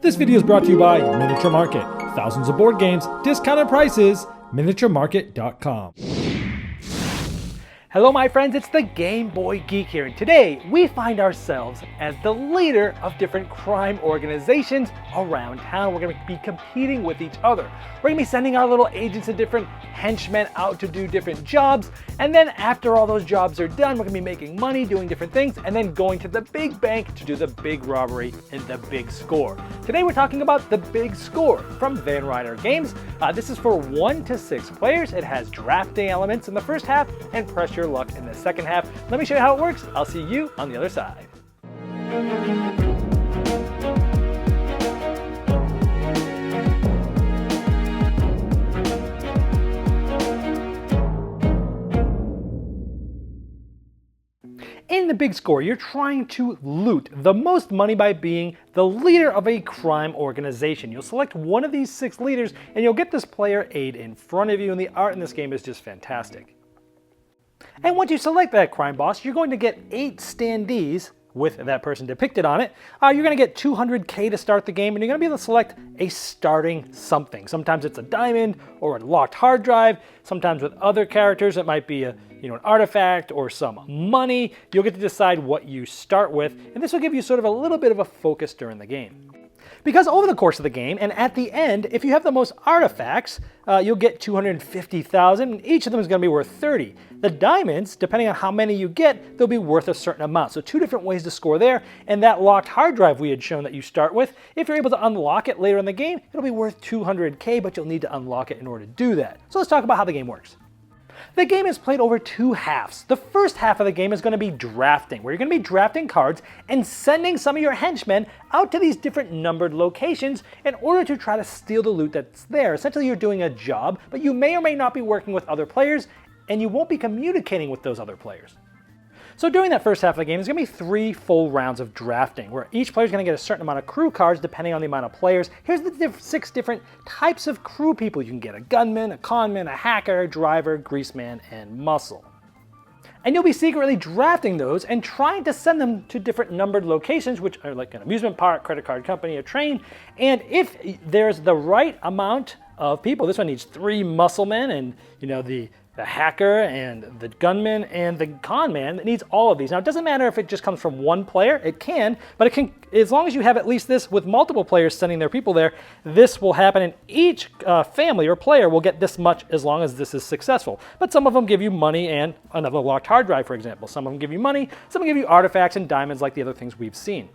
This video is brought to you by Miniature Market. Thousands of board games, discounted prices, miniaturemarket.com. Hello my friends, it's the Game Boy Geek here, and today we find ourselves as the leader of different crime organizations around town. We're going to be competing with each other. We're going to be sending our little agents and different henchmen out to do different jobs, and then after all those jobs are done, we're going to be making money, doing different things, and then going to the big bank to do the big robbery and the big score. Today we're talking about the big score from Ryder Games. This is for 1 to 6 players. It has drafting elements in the first half and pressure luck in the second half. Let me show you how it works. I'll see you on the other side. In the big score, you're trying to loot the most money by being the leader of a crime organization. You'll select one of these 6 leaders and you'll get this player aid in front of you, and the art in this game is just fantastic. And once you select that crime boss, you're going to get 8 standees with that person depicted on it. You're going to get 200K to start the game, and you're going to be able to select a starting something. Sometimes it's a diamond or a locked hard drive. Sometimes with other characters, it might be an artifact or some money. You'll get to decide what you start with, and this will give you sort of a little bit of a focus during the game. Because over the course of the game, and at the end, if you have the most artifacts, you'll get 250,000, and each of them is going to be worth 30. The diamonds, depending on how many you get, they'll be worth a certain amount. So 2 different ways to score there, and that locked hard drive we had shown that you start with, if you're able to unlock it later in the game, it'll be worth 200K, but you'll need to unlock it in order to do that. So let's talk about how the game works. The game is played over 2 halves. The first half of the game is going to be drafting, where you're going to be drafting cards and sending some of your henchmen out to these different numbered locations in order to try to steal the loot that's there. Essentially, you're doing a job, but you may or may not be working with other players, and you won't be communicating with those other players. So during that first half of the game, there's going to be 3 full rounds of drafting, where each player is going to get a certain amount of crew cards depending on the amount of players. Here's the 6 different types of crew people you can get: a gunman, a conman, a hacker, driver, greaseman, and muscle. And you'll be secretly drafting those and trying to send them to different numbered locations, which are like an amusement park, credit card company, a train. And if there's the right amount of people, this one needs 3 muscle men and the hacker and the gunman and the con man, that needs all of these. Now, it doesn't matter if it just comes from one player, it can, but it can, as long as you have at least this with multiple players sending their people there, this will happen, and each family or player will get this much as long as this is successful. But some of them give you money and another locked hard drive, for example. Some of them give you money, some give you artifacts and diamonds like the other things we've seen.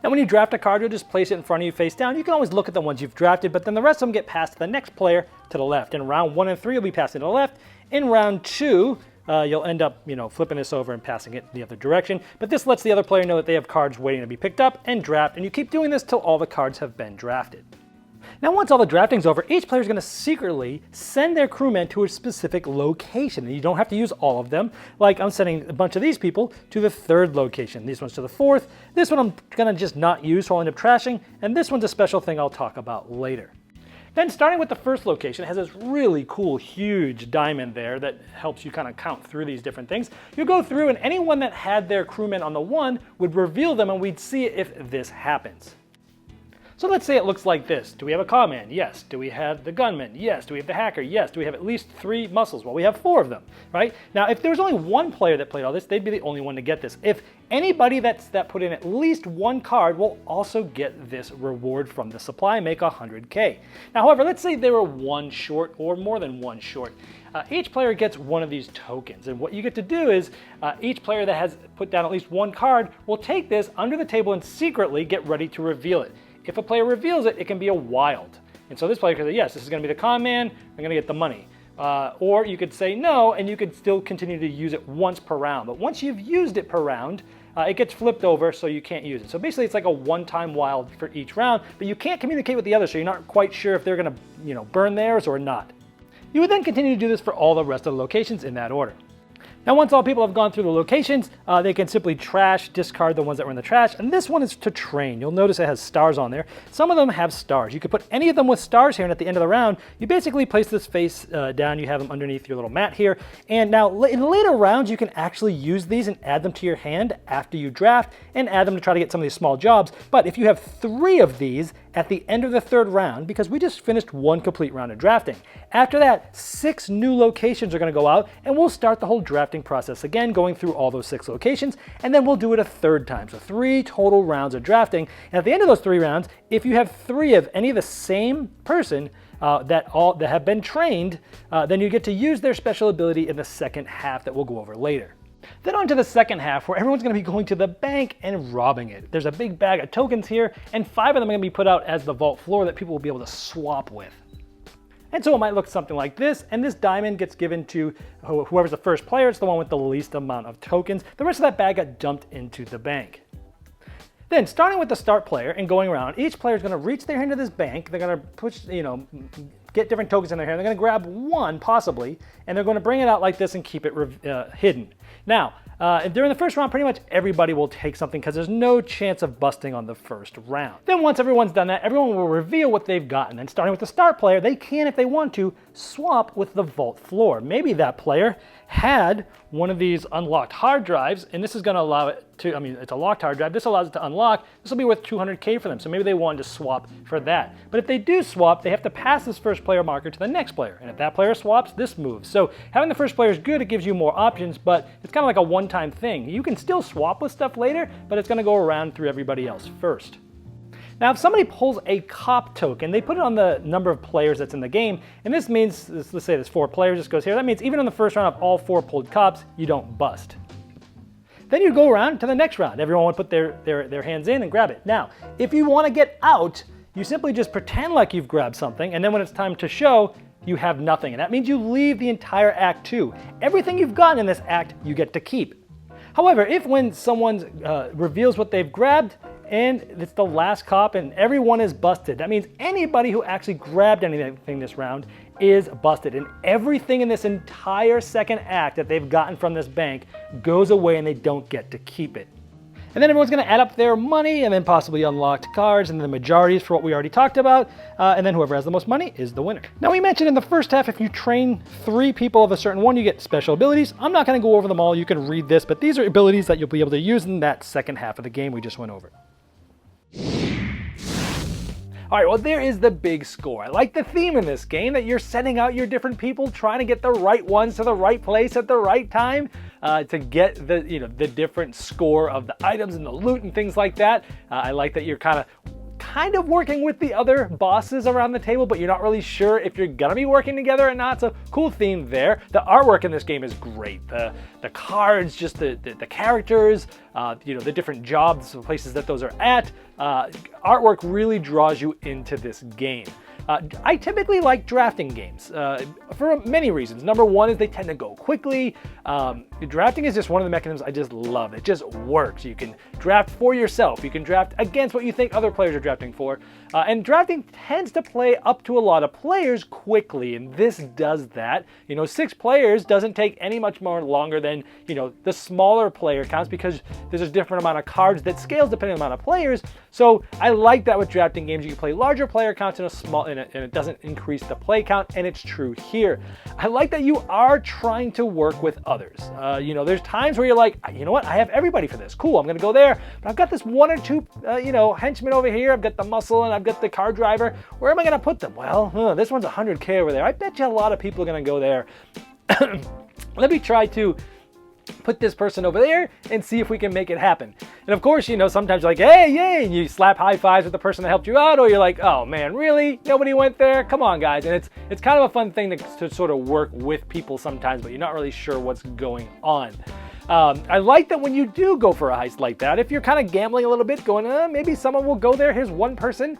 Now, when you draft a card, you'll just place it in front of you face down. You can always look at the ones you've drafted, but then the rest of them get passed to the next player to the left. In round 1 and 3, you'll be passing to the left. In round 2, you'll end up, flipping this over and passing it the other direction. But this lets the other player know that they have cards waiting to be picked up and draft, and you keep doing this till all the cards have been drafted. Now, once all the drafting's over, each player is going to secretly send their crewmen to a specific location. And you don't have to use all of them. Like, I'm sending a bunch of these people to the 3rd location. These ones to the 4th. This one I'm going to just not use, so I'll end up trashing. And this one's a special thing I'll talk about later. Then, starting with the 1st location, it has this really cool, huge diamond there that helps you kind of count through these different things. You go through, and anyone that had their crewmen on the 1 would reveal them, and we'd see if this happens. So let's say it looks like this. Do we have a conman? Yes. Do we have the gunman? Yes. Do we have the hacker? Yes. Do we have at least 3 muscles? Well, we have 4 of them, right? Now, if there was only one player that played all this, they'd be the only one to get this. If anybody that put in at least 1 card will also get this reward from the supply, make 100K. Now, however, let's say they were 1 short or more than 1 short. Each player gets one of these tokens, and what you get to do is each player that has put down at least 1 card will take this under the table and secretly get ready to reveal it. If a player reveals it, it can be a wild. And so this player could say, yes, this is going to be the con man, I'm going to get the money. Or you could say no, and you could still continue to use it once per round. But once you've used it per round, it gets flipped over, so you can't use it. So basically, it's like a one-time wild for each round, but you can't communicate with the others, so you're not quite sure if they're going to burn theirs or not. You would then continue to do this for all the rest of the locations in that order. Now, once all people have gone through the locations, they can simply discard the ones that were in the trash. And this one is to train. You'll notice it has stars on there. Some of them have stars. You could put any of them with stars here, and at the end of the round, you basically place this face down. You have them underneath your little mat here. And now, in later rounds, you can actually use these and add them to your hand after you draft and add them to try to get some of these small jobs. But if you have 3 of these at the end of the third round because we just finished one complete round of drafting. After that, 6 new locations are going to go out, and we'll start the whole drafting process again, going through all those 6 locations, and then we'll do it a third time. So 3 total rounds of drafting. And at the end of those 3 rounds, if you have 3 of any of the same person that have been trained, then you get to use their special ability in the second half that we'll go over later. Then on to the second half, where everyone's going to be going to the bank and robbing it. There's a big bag of tokens here, and 5 of them are going to be put out as the vault floor that people will be able to swap with. And so it might look something like this, and this diamond gets given to whoever's the first player. It's the one with the least amount of tokens. The rest of that bag got dumped into the bank. Then, starting with the start player and going around, each player is going to reach their hand to this bank. They're going to push, get different tokens in their hand. They're going to grab one, possibly, and they're going to bring it out like this and keep it hidden. Now, during the first round, pretty much everybody will take something because there's no chance of busting on the first round. Then once everyone's done that, everyone will reveal what they've gotten. And starting with the start player, they can, if they want to, swap with the vault floor. Maybe that player had one of these unlocked hard drives, and this is going to allow it to, it's a locked hard drive. This allows it to unlock. This will be worth 200K for them, so maybe they wanted to swap for that. But if they do swap, they have to pass this first player marker to the next player, and if that player swaps, this moves. So having the first player is good. It gives you more options, but it's kind of like a one-time thing. You can still swap with stuff later, but it's going to go around through everybody else first. Now, if somebody pulls a cop token, they put it on the number of players that's in the game, and this means, let's say there's 4 players, this goes here. That means even in the first round of all 4 pulled cops, you don't bust. Then you go around to the next round. Everyone would put their hands in and grab it. Now, if you want to get out, you simply just pretend like you've grabbed something, and then when it's time to show, you have nothing. And that means you leave the entire act 2. Everything you've gotten in this act, you get to keep. However, if when someone reveals what they've grabbed, and it's the last cop and everyone is busted, that means anybody who actually grabbed anything this round is busted, and everything in this entire second act that they've gotten from this bank goes away and they don't get to keep it. And then everyone's going to add up their money and then possibly unlocked cards and the majorities for what we already talked about. And then whoever has the most money is the winner. Now, we mentioned in the first half, if you train 3 people of a certain one, you get special abilities. I'm not going to go over them all. You can read this, but these are abilities that you'll be able to use in that second half of the game we just went over. All right, well, there is the big score. I like the theme in this game, that you're sending out your different people, trying to get the right ones to the right place at the right time to get the different score of the items and the loot and things like that. I like that you're kind of working with the other bosses around the table, but you're not really sure if you're gonna be working together or not. So cool theme there. The artwork in this game is great. The cards, just the characters, the different jobs, the places that those are at. Artwork really draws you into this game. I typically like drafting games for many reasons. Number one is they tend to go quickly. Drafting is just one of the mechanisms I just love. It just works. You can draft for yourself. You can draft against what you think other players are drafting for. And drafting tends to play up to a lot of players quickly, and this does that. 6 players doesn't take any much more longer than, the smaller player counts, because there's a different amount of cards that scales depending on the amount of players. So I like that with drafting games. You can play larger player counts and it doesn't increase the play count, and it's true here. I like that you are trying to work with others. There's times where you're like, you know what, I have everybody for this. Cool, I'm gonna go there, but I've got this 1 or 2, henchmen over here. I've got the muscle and I've got the car driver. Where am I gonna put them? Well, this one's 100K over there. I bet you a lot of people are gonna go there. Let me try to put this person over there and see if we can make it happen. And of course, sometimes you're like, hey, yay, and you slap high fives with the person that helped you out, or you're like, oh man, really? Nobody went there? Come on, guys. And it's kind of a fun thing to sort of work with people sometimes, but you're not really sure what's going on. I like that when you do go for a heist like that, if you're kind of gambling a little bit, going, maybe someone will go there, here's one person,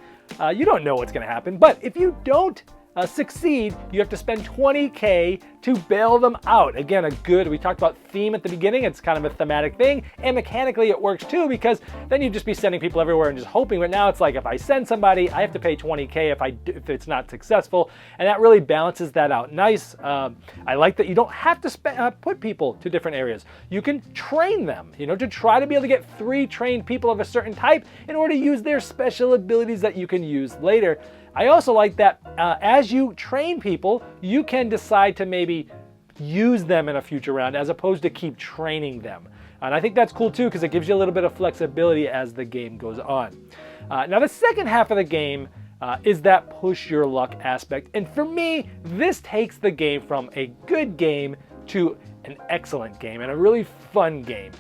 you don't know what's going to happen. But if you don't succeed, you have to spend 20K to bail them out. Again, we talked about theme at the beginning. It's kind of a thematic thing, and mechanically it works too, because then you'd just be sending people everywhere and just hoping. But now it's like, if I send somebody, I have to pay 20K if it's not successful, and that really balances that out nice. I like that you don't have to put people to different areas. You can train them, to try to be able to get 3 trained people of a certain type in order to use their special abilities that you can use later. I also like that as you train people, you can decide to maybe use them in a future round as opposed to keep training them. And I think that's cool too, because it gives you a little bit of flexibility as the game goes on. Now the second half of the game is that push your luck aspect. And for me, this takes the game from a good game to an excellent game and a really fun game.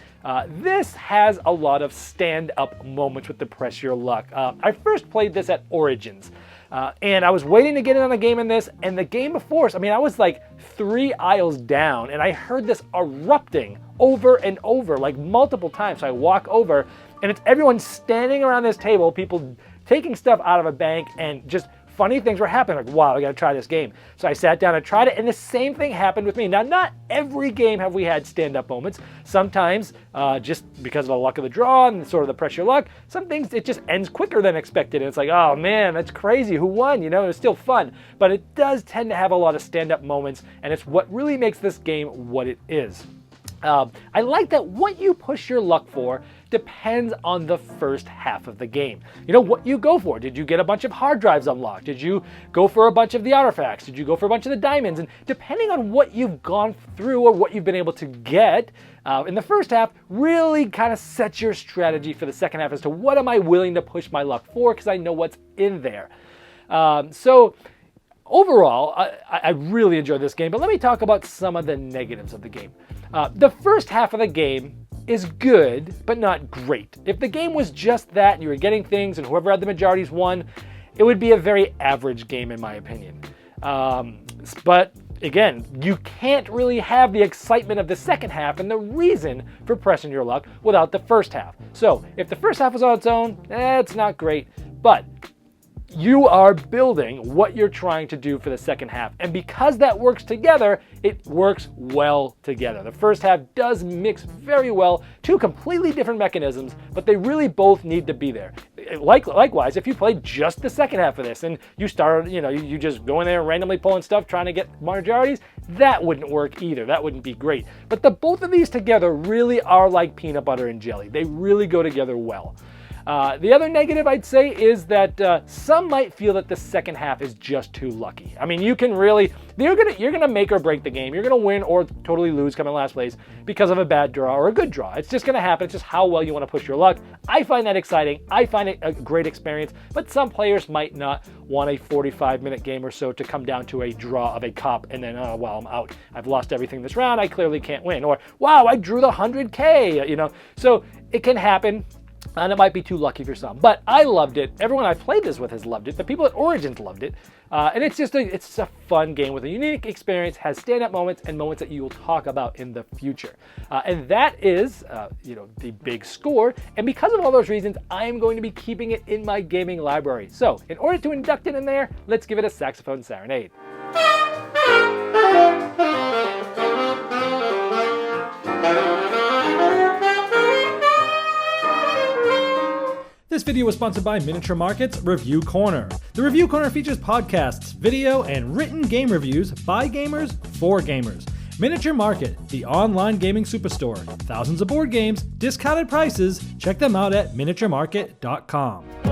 This has a lot of stand-up moments with the press your luck. I first played this at Origins, and I was waiting to get in on a game in this, and the game before, I mean, I was like 3 aisles down, and I heard this erupting over and over, like multiple times. So I walk over, and it's everyone standing around this table, people taking stuff out of a bank, and just funny things were happening. Like, wow, I gotta try this game. So I sat down and tried it, and the same thing happened with me. Now, not every game have we had stand-up moments. Sometimes, just because of the luck of the draw and sort of the pressure luck, some things it just ends quicker than expected. And it's like, oh man, that's crazy. Who won? You know, it's still fun. But it does tend to have a lot of stand-up moments, and it's what really makes this game what it is. I like that what you push your luck for depends on the first half of the game. You know, what you go for. Did you get a bunch of hard drives unlocked? Did you go for a bunch of the artifacts? Did you go for a bunch of the diamonds? And depending on what you've gone through or what you've been able to get in the first half, really kind of sets your strategy for the second half as to what am I willing to push my luck for, because I know what's in there. So overall, I really enjoyed this game, but let me talk about some of the negatives of the game. The first half of the game is good, but not great. If the game was just that and you were getting things and whoever had the majorities won, it would be a very average game in my opinion. But again, you can't really have the excitement of the second half and the reason for pressing your luck without the first half. So if the first half was on its own, it's not great, but you are building what you're trying to do for the second half. And because that works together, it works well together. The first half does mix very well, two completely different mechanisms, but they really both need to be there. Likewise, if you played just the second half of this and you started, you just go in there randomly pulling stuff, trying to get majorities, that wouldn't work either. That wouldn't be great. But both of these together really are like peanut butter and jelly. They really go together well. The other negative I'd say is that some might feel that the second half is just too lucky. I mean, you can really, you're gonna make or break the game. You're gonna win or totally lose, come in last place because of a bad draw or a good draw. It's just gonna happen. It's just how well you want to push your luck. I find that exciting. I find it a great experience, but some players might not want a 45-minute game or so to come down to a draw of a cop and then, oh, well, I'm out. I've lost everything this round. I clearly can't win. Or, wow, I drew the 100K, So it can happen. And it might be too lucky for some, but I loved it. Everyone I played this with has loved it. The people at Origins loved it, and it's a fun game with a unique experience. Has stand-up moments and moments that you will talk about in the future, and that is, the big score. And because of all those reasons, I am going to be keeping it in my gaming library. So, in order to induct it in there, let's give it a saxophone serenade. This video was sponsored by Miniature Market's Review Corner. The Review Corner features podcasts, video, and written game reviews by gamers for gamers. Miniature Market, the online gaming superstore. Thousands of board games, discounted prices. Check them out at miniaturemarket.com.